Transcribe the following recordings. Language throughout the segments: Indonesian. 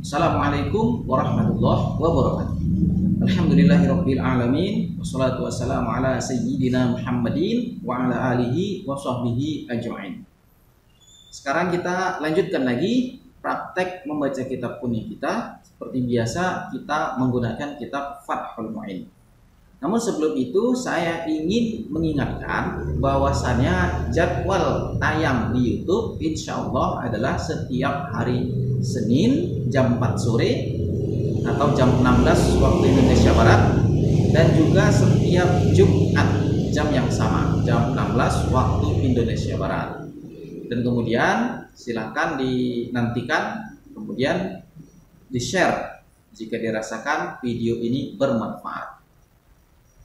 Assalamualaikum warahmatullahi wabarakatuh. Alhamdulillahirabbil alamin wassalatu wassalamu ala sayyidina Muhammadin wa ala alihi wa sahbihi ajmain. Sekarang kita lanjutkan lagi praktek membaca kitab kuning kita. Seperti biasa kita menggunakan kitab Fathul Mu'in. Namun sebelum itu saya ingin mengingatkan bahwasannya jadwal tayang di YouTube insyaallah adalah setiap hari Senin jam 4 sore atau jam 16 waktu Indonesia Barat, dan juga setiap Jumat jam yang sama jam 16 waktu Indonesia Barat. Dan kemudian silakan dinantikan, kemudian di-share jika dirasakan video ini bermanfaat.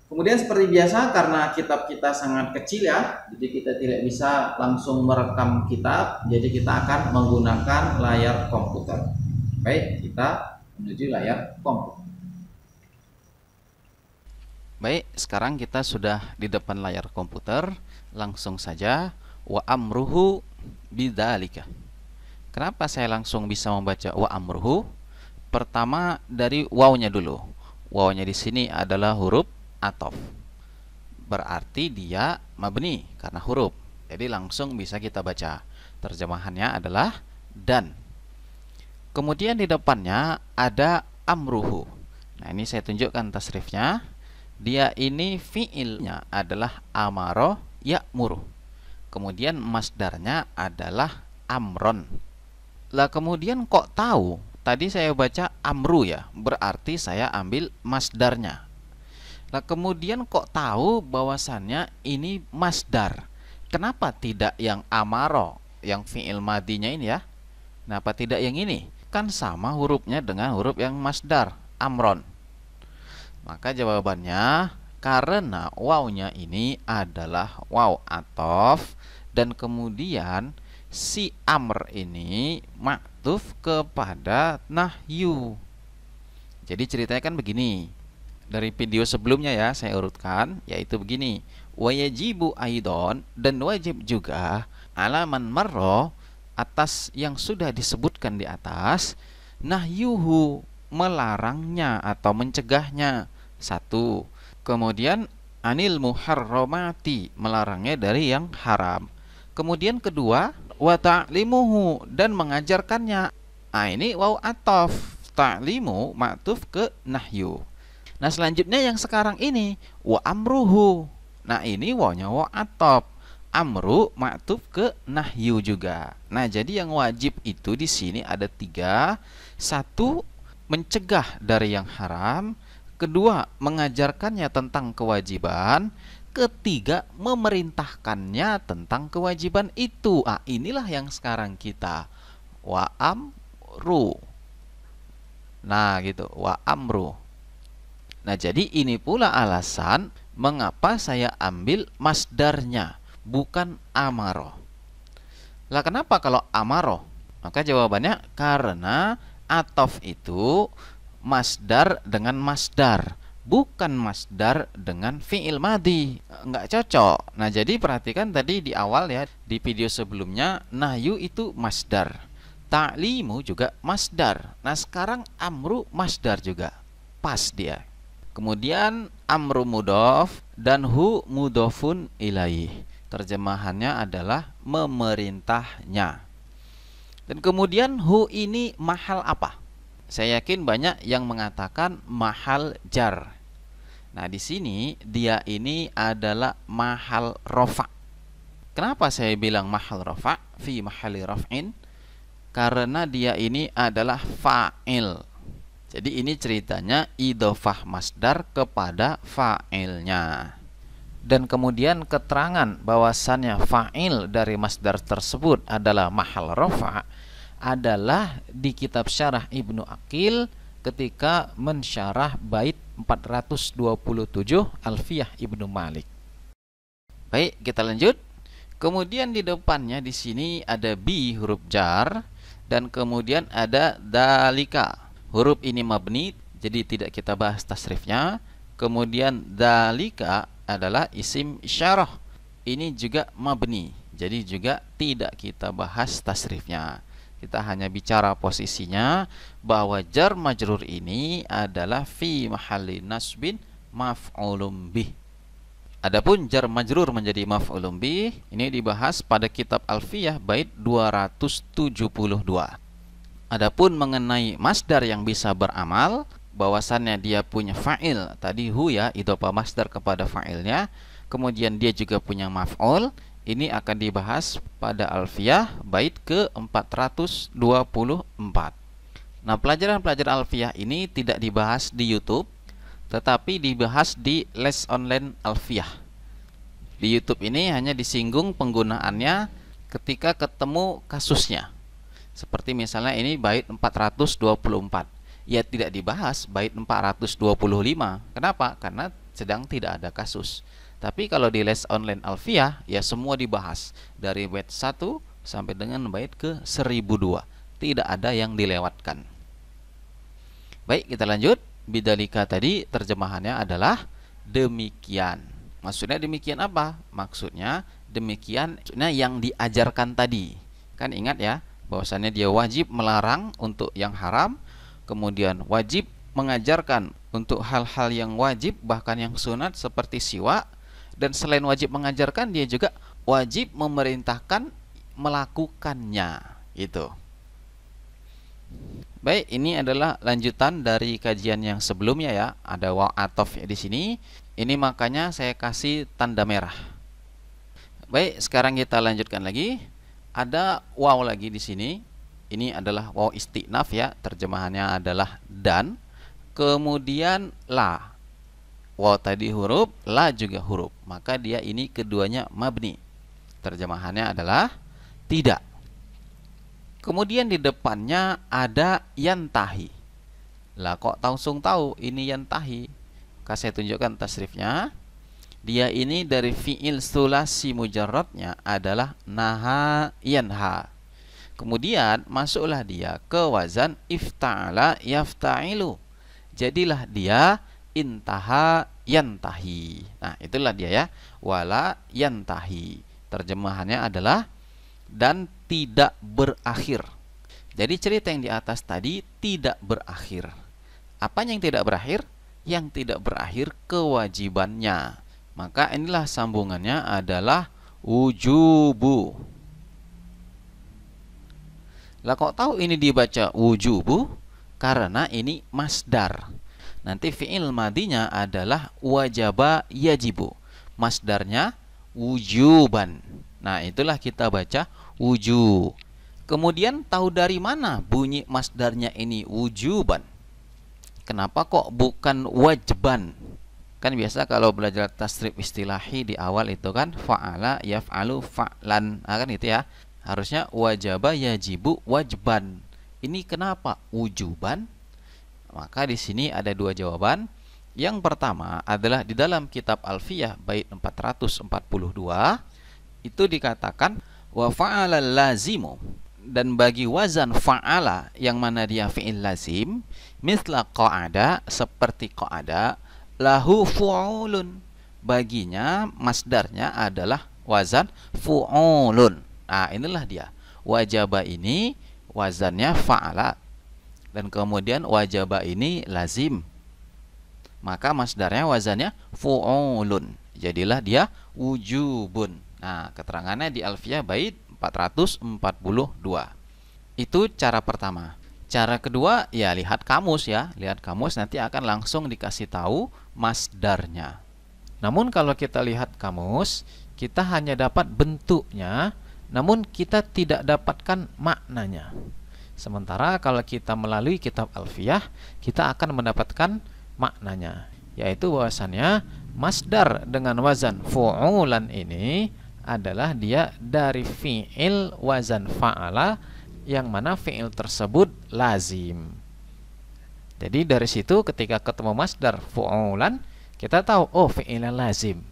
Kemudian seperti biasa, karena kitab kita sangat kecil ya, jadi kita tidak bisa langsung merekam kitab, jadi kita akan menggunakan layar komputer. Baik, kita menuju layar komputer. Baik, sekarang kita sudah di depan layar komputer. Langsung saja, wa amruhu bidzalika. Kenapa saya langsung bisa membaca wa amruhu? Pertama dari wawnya dulu. Wawnya di sini adalah huruf atof, berarti dia mabni karena huruf, jadi langsung bisa kita baca. Terjemahannya adalah dan. Kemudian di depannya ada amruhu. Nah, ini saya tunjukkan tasrifnya. Dia ini fiilnya adalah amaro ya'muru, kemudian masdarnya adalah amron. Lah kemudian kok tahu tadi saya baca amru ya, berarti saya ambil masdarnya. Nah kemudian kok tahu bahwasannya ini masdar? Kenapa tidak yang amaro, yang fi'il madinya ini ya? Kenapa tidak yang ini? Kan sama hurufnya dengan huruf yang masdar, amron. Maka jawabannya karena wawnya ini adalah waw atof, dan kemudian si amr ini maktuf kepada nahyu. Jadi ceritanya kan begini. Dari video sebelumnya ya saya urutkan, yaitu begini, wajibu aidon, dan wajib juga alaman marro, atas yang sudah disebutkan di atas, nahyuhu, melarangnya atau mencegahnya. Satu. Kemudian anil muharramati, melarangnya dari yang haram. Kemudian kedua, wa ta'limuhu, dan mengajarkannya. Nah ini waw atof, ta'limu maktuf ke nahyu. Nah selanjutnya yang sekarang ini wa amruhu. Nah ini wawnya wa atop, amru maktuf ke nahyu juga. Nah jadi yang wajib itu di sini ada tiga. Satu, mencegah dari yang haram. Kedua, mengajarkannya tentang kewajiban. Ketiga, memerintahkannya tentang kewajiban itu. Ah inilah yang sekarang kita wa amru. Nah gitu, wa amru. Nah jadi ini pula alasan mengapa saya ambil masdarnya, bukan amaro. Lah kenapa kalau amaro? Maka jawabannya karena atof itu masdar dengan masdar, bukan masdar dengan fi'il madi. Nggak cocok. Nah jadi perhatikan tadi di awal ya, di video sebelumnya, nahyu itu masdar, ta'limu juga masdar. Nah sekarang amru masdar juga, pas dia. Kemudian amru mudhof dan hu mudhofun ilaih. Terjemahannya adalah memerintahnya. Dan kemudian hu ini mahal apa? Saya yakin banyak yang mengatakan mahal jar. Nah, di sini dia ini adalah mahal rofa. Kenapa saya bilang mahal rofa? Fi mahali raf'in. Karena dia ini adalah fa'il. Jadi ini ceritanya idhofah masdar kepada fa'ilnya. Dan kemudian keterangan bahwasannya fa'il dari masdar tersebut adalah mahal rofa adalah di kitab syarah Ibnu Aqil ketika mensyarah bait 427 Alfiyah Ibnu Malik. Baik, kita lanjut. Kemudian di depannya di sini ada bi huruf jar, dan kemudian ada dalika. Huruf ini mabni, jadi tidak kita bahas tasrifnya. Kemudian dalika adalah isim isyarah. Ini juga mabni, jadi juga tidak kita bahas tasrifnya. Kita hanya bicara posisinya bahwa jar majrur ini adalah fi mahalli nasbin maf'ulun bih. Adapun jar majrur menjadi maf'ulun bih ini dibahas pada kitab Alfiyah bait 272. Adapun mengenai masdar yang bisa beramal, bahwasannya dia punya fa'il, tadi hu ya, idhofah masdar kepada fa'ilnya, kemudian dia juga punya maf'ul, ini akan dibahas pada Alfiyah bait ke-424. Nah, pelajaran-pelajaran Alfiyah ini tidak dibahas di YouTube, tetapi dibahas di les online Alfiyah. Di YouTube ini hanya disinggung penggunaannya ketika ketemu kasusnya. Seperti misalnya ini bait 424. Ya tidak dibahas bait 425. Kenapa? Karena sedang tidak ada kasus. Tapi kalau di les online Alfiyah ya semua dibahas dari bait 1 sampai dengan bait ke 1002. Tidak ada yang dilewatkan. Baik, kita lanjut. Bidzalika tadi terjemahannya adalah demikian. Maksudnya demikian apa? Maksudnya demikian yang diajarkan tadi. Kan ingat ya, bahwasannya dia wajib melarang untuk yang haram, kemudian wajib mengajarkan untuk hal-hal yang wajib bahkan yang sunat seperti siwak, dan selain wajib mengajarkan dia juga wajib memerintahkan melakukannya. Itu. Baik, ini adalah lanjutan dari kajian yang sebelumnya ya. Ada waw atof di sini. Ini makanya saya kasih tanda merah. Baik, sekarang kita lanjutkan lagi. Ada waw lagi di sini. Ini adalah waw istinaf ya. Terjemahannya adalah dan. Kemudian la. Waw tadi huruf, la juga huruf. Maka dia ini keduanya mabni. Terjemahannya adalah tidak. Kemudian di depannya ada yantahi. Lah kok langsung tahu ini yantahi? Saya tunjukkan tasrifnya. Dia ini dari fi'il sulasi mujarradnya adalah naha yanha. Kemudian masuklah dia ke wazan ifta'ala yafta'ilu. Jadilah dia intaha yantahi. Nah, itulah dia ya. Wala yantahi. Terjemahannya adalah dan tidak berakhir. Jadi cerita yang di atas tadi tidak berakhir. Apa yang tidak berakhir? Yang tidak berakhir kewajibannya. Maka inilah sambungannya adalah wujubu. Lah kok tahu ini dibaca wujubu? Karena ini masdar. Nanti fi'il madinya adalah wajaba yajibu. Masdarnya wujuban. Nah, itulah kita baca wuju. Kemudian tahu dari mana bunyi masdarnya ini wujuban? Kenapa kok bukan wajban? Kan biasa kalau belajar tasrif istilahi di awal itu kan fa'ala yaf'alu fa'lan. Nah, kan itu ya. Harusnya wajaba yajibu wajban. Ini kenapa wujuban? Maka di sini ada dua jawaban. Yang pertama adalah di dalam kitab Alfiyah bait 442 itu dikatakan wa fa'ala lazimu, dan bagi wazan fa'ala yang mana dia fi'il lazim, misla qa'ada, seperti qa'ada, lahu fu'ulun, baginya masdarnya adalah wazan fu'ulun. Nah, inilah dia. Wajaba ini wazannya fa'ala, dan kemudian wajaba ini lazim. Maka masdarnya wazannya fu'ulun. Jadilah dia wujubun. Nah, keterangannya di Alfiyah bait 442. Itu cara pertama. Cara kedua, ya lihat kamus ya. Lihat kamus nanti akan langsung dikasih tahu masdarnya. Namun kalau kita lihat kamus, kita hanya dapat bentuknya, namun kita tidak dapatkan maknanya. Sementara kalau kita melalui kitab Alfiyah, kita akan mendapatkan maknanya, yaitu bahwasannya masdar dengan wazan fu'ulan ini adalah dia dari fi'il wazan fa'ala yang mana fi'il tersebut lazim. Jadi dari situ ketika ketemu masdar fu'ulan, kita tahu oh fi'il lazim.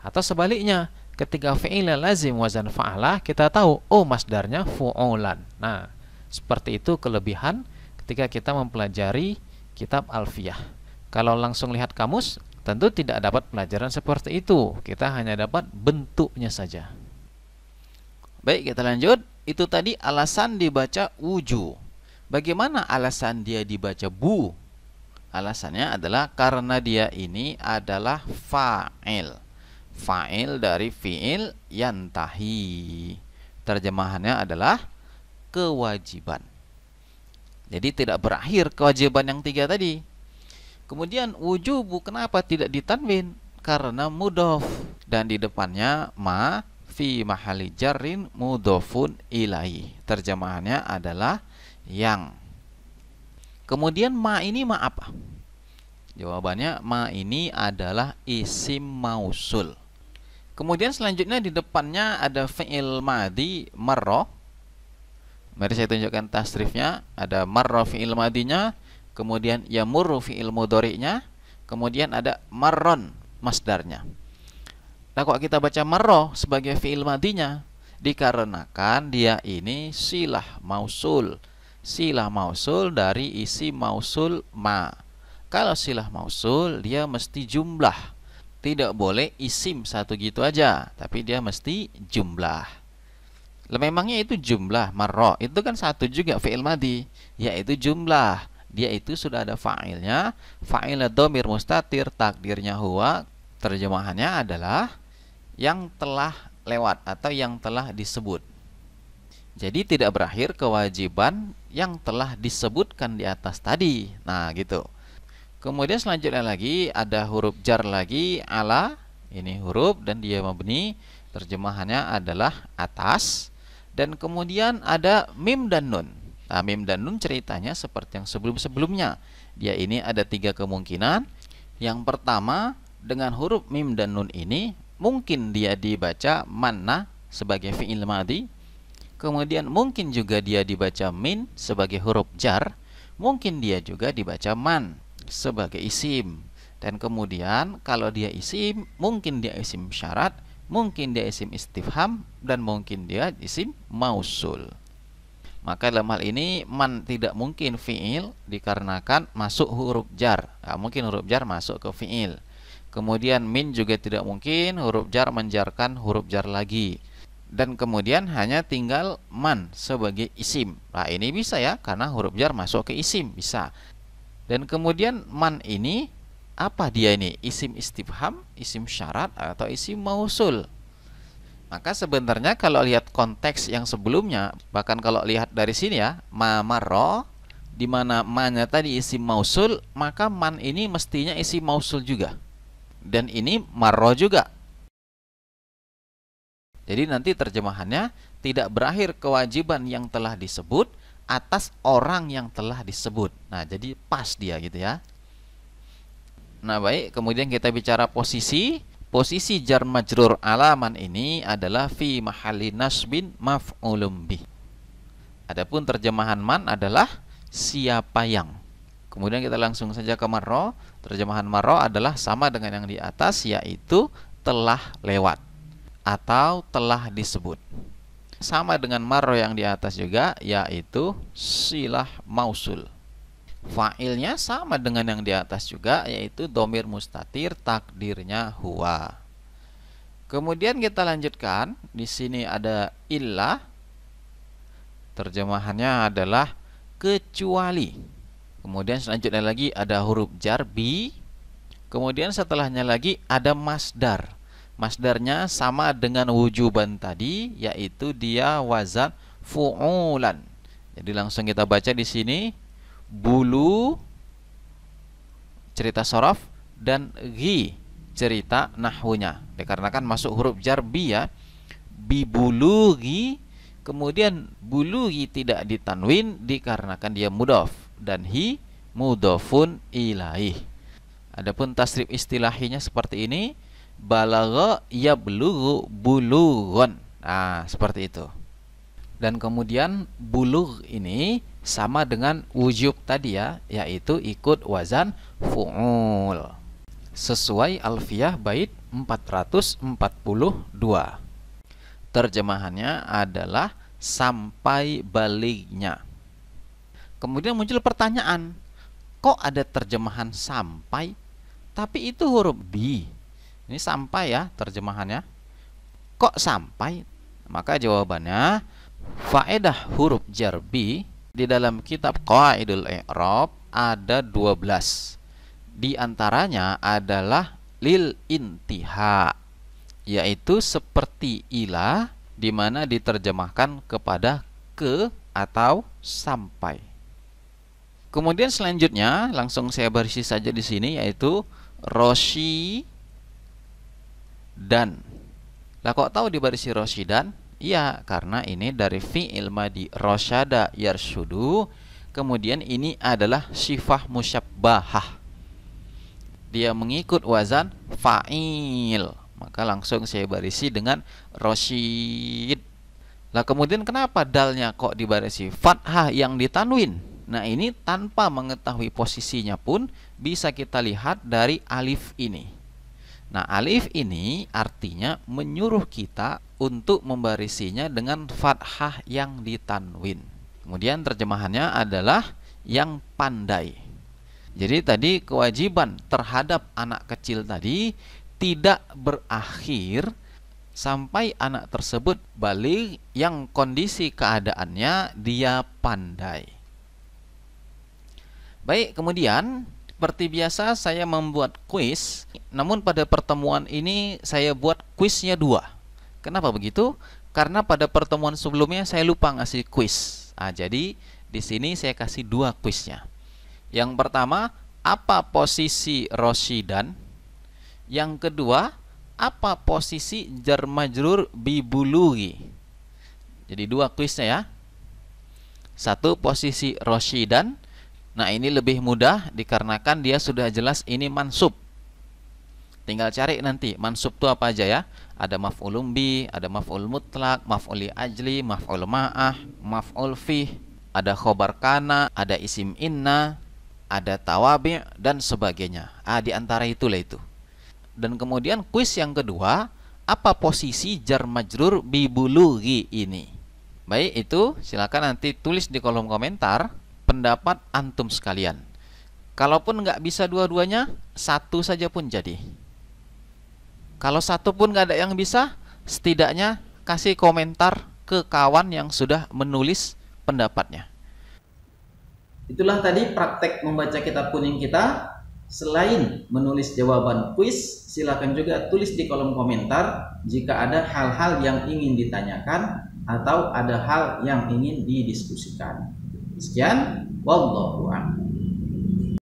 Atau sebaliknya, ketika fi'il lazim wazan fa'ala, kita tahu oh masdarnya fu'ulan. Nah, seperti itu kelebihan ketika kita mempelajari kitab Alfiyah. Kalau langsung lihat kamus, tentu tidak dapat pelajaran seperti itu. Kita hanya dapat bentuknya saja. Baik, kita lanjut. itu tadi alasan dibaca wuju. Bagaimana alasan dia dibaca bu? Alasannya adalah karena dia ini adalah fa'il. Fa'il dari fi'il yantahi. Terjemahannya adalah kewajiban. Jadi tidak berakhir kewajiban yang 3 tadi. Kemudian wujubu kenapa tidak ditanwin? Karena mudhof dan di depannya ma fi mahali jarrin mudhofun ilaihi. Terjemahannya adalah yang. Kemudian ma ini ma apa? Jawabannya ma ini adalah isim mausul. Kemudian selanjutnya di depannya ada fi'il madhi marra. Mari saya tunjukkan tasrifnya. Ada marra fi'il madhinya, kemudian yamurru fi'il mudhari'nya, kemudian ada marron masdarnya. Nah, kok kita baca marra sebagai fi'il madhinya? Dikarenakan dia ini silah mausul. Silah mausul dari isi mausul ma. Kalau silah mausul dia mesti jumlah. Tidak boleh isim satu gitu aja, tapi dia mesti jumlah. Memangnya itu jumlah marra, itu kan satu juga fi'il madhi, yaitu jumlah. Dia itu sudah ada fa'ilnya, fa'ilnya dhamir mustatir, takdirnya huwa, terjemahannya adalah yang telah lewat atau yang telah disebut. Jadi tidak berakhir kewajiban yang telah disebutkan di atas tadi. Nah, gitu. Kemudian selanjutnya lagi ada huruf jar lagi, ala. Ini huruf dan dia mabni, terjemahannya adalah atas. Dan kemudian ada mim dan nun. Nah, mim dan nun ceritanya seperti yang sebelum-sebelumnya. Dia ini ada 3 kemungkinan. Yang pertama, dengan huruf mim dan nun ini mungkin dia dibaca manna sebagai fi'il madhi. Kemudian mungkin juga dia dibaca min sebagai huruf jar. Mungkin dia juga dibaca man sebagai isim. Dan kemudian kalau dia isim, mungkin dia isim syarat, mungkin dia isim istifham, dan mungkin dia isim mausul. Maka dalam hal ini man tidak mungkin fi'il dikarenakan masuk huruf jar. Nah, mungkin huruf jar masuk ke fi'il. Kemudian min juga tidak mungkin huruf jar menjarkan huruf jar lagi. Dan kemudian hanya tinggal man sebagai isim. Nah, ini bisa ya, karena huruf jar masuk ke isim, bisa. Dan kemudian man ini apa dia ini? Isim istifham, isim syarat, atau isim mausul? Maka sebenarnya kalau lihat konteks yang sebelumnya, bahkan kalau lihat dari sini ya, ma marra, di mana ma-nya tadi isim mausul, maka man ini mestinya isim mausul juga. Dan ini marra juga. Jadi nanti terjemahannya tidak berakhir kewajiban yang telah disebut atas orang yang telah disebut. Nah, jadi pas dia gitu ya. Nah, baik, kemudian kita bicara posisi. Posisi jar majrur alaman ini adalah fi mahalli nasbin maf'ulun bih. Adapun terjemahan man adalah siapa yang. Kemudian kita langsung saja ke marra. Terjemahan marra adalah sama dengan yang di atas, yaitu telah lewat atau telah disebut. Sama dengan marra yang di atas juga, yaitu silah mausul. Fa'ilnya sama dengan yang di atas juga, yaitu dhamir mustatir, takdirnya huwa. Kemudian kita lanjutkan. Di sini ada illah. Terjemahannya adalah kecuali. Kemudian selanjutnya lagi ada huruf jar bi. Kemudian setelahnya lagi ada masdar. Masdarnya sama dengan wujuban tadi, yaitu dia wazan fu'ulan. Jadi langsung kita baca di sini bulu cerita sorof dan ghi cerita nahwunya. Dikarenakan masuk huruf jar bi ya, bibulughi. Kemudian bulughi tidak ditanwin dikarenakan dia mudhof dan hi mudhofun ilaih. Adapun tasrif istilahinya seperti ini, balagha yablughu bulughon. Nah, seperti itu. Dan kemudian bulugh ini sama dengan wujub tadi ya, yaitu ikut wazan fu'ul. Sesuai alfiyah bait 442. Terjemahannya adalah sampai baliknya. Kemudian muncul pertanyaan, kok ada terjemahan sampai, tapi itu huruf bi. Ini sampai ya terjemahannya. Kok sampai? Maka jawabannya Faedah huruf jar bi di dalam kitab Qawaidul I'rab ada 12. Di antaranya adalah lil intiha, yaitu seperti ila di mana diterjemahkan kepada ke atau sampai. Kemudian selanjutnya langsung saya berisi saja di sini, yaitu Roshi dan. Lah kok tahu dibarisi Roshidan? Iya, karena ini dari fi'il madi rosyada yarshudu. Kemudian ini adalah sifah musyabbahah. Dia mengikut wazan fa'il. Maka langsung saya barisi dengan Roshid. Lah kemudian kenapa dalnya kok dibarisi fathah yang ditanwin? Nah ini tanpa mengetahui posisinya pun bisa kita lihat dari alif ini. Nah alif ini artinya menyuruh kita untuk membarisinya dengan fathah yang ditanwin. Kemudian terjemahannya adalah yang pandai. Jadi tadi kewajiban terhadap anak kecil tadi tidak berakhir sampai anak tersebut balik yang kondisi keadaannya dia pandai. Baik, kemudian seperti biasa saya membuat kuis. Namun pada pertemuan ini saya buat kuisnya 2. Kenapa begitu? Karena pada pertemuan sebelumnya saya lupa ngasih kuis. Jadi di sini saya kasih 2 kuisnya. Yang pertama, apa posisi Roshidan? Yang kedua, apa posisi jar majrur bibulugi? Jadi 2 kuisnya ya. 1 posisi Roshidan. Nah ini lebih mudah dikarenakan dia sudah jelas ini mansub. Tinggal cari nanti mansub itu apa aja ya. Ada maf'ulun bi, ada maf'ul mutlak, maf'ul li ajli, maf'ul ma'ah, maf'ul fih, ada khobar kana, ada isim inna, ada tawabi' dan sebagainya. Di antara itulah itu. Dan kemudian kuis yang kedua, apa posisi jar majrur bibulugi ini? Baik, itu silakan nanti tulis di kolom komentar pendapat antum sekalian. Kalaupun nggak bisa dua-duanya, 1 saja pun jadi. Kalau 1 pun nggak ada yang bisa, setidaknya kasih komentar ke kawan yang sudah menulis pendapatnya. Itulah tadi praktek membaca kitab kuning kita. Selain menulis jawaban kuis, silakan juga tulis di kolom komentar jika ada hal-hal yang ingin ditanyakan atau ada hal yang ingin didiskusikan. Sekian, wallahu a'lam.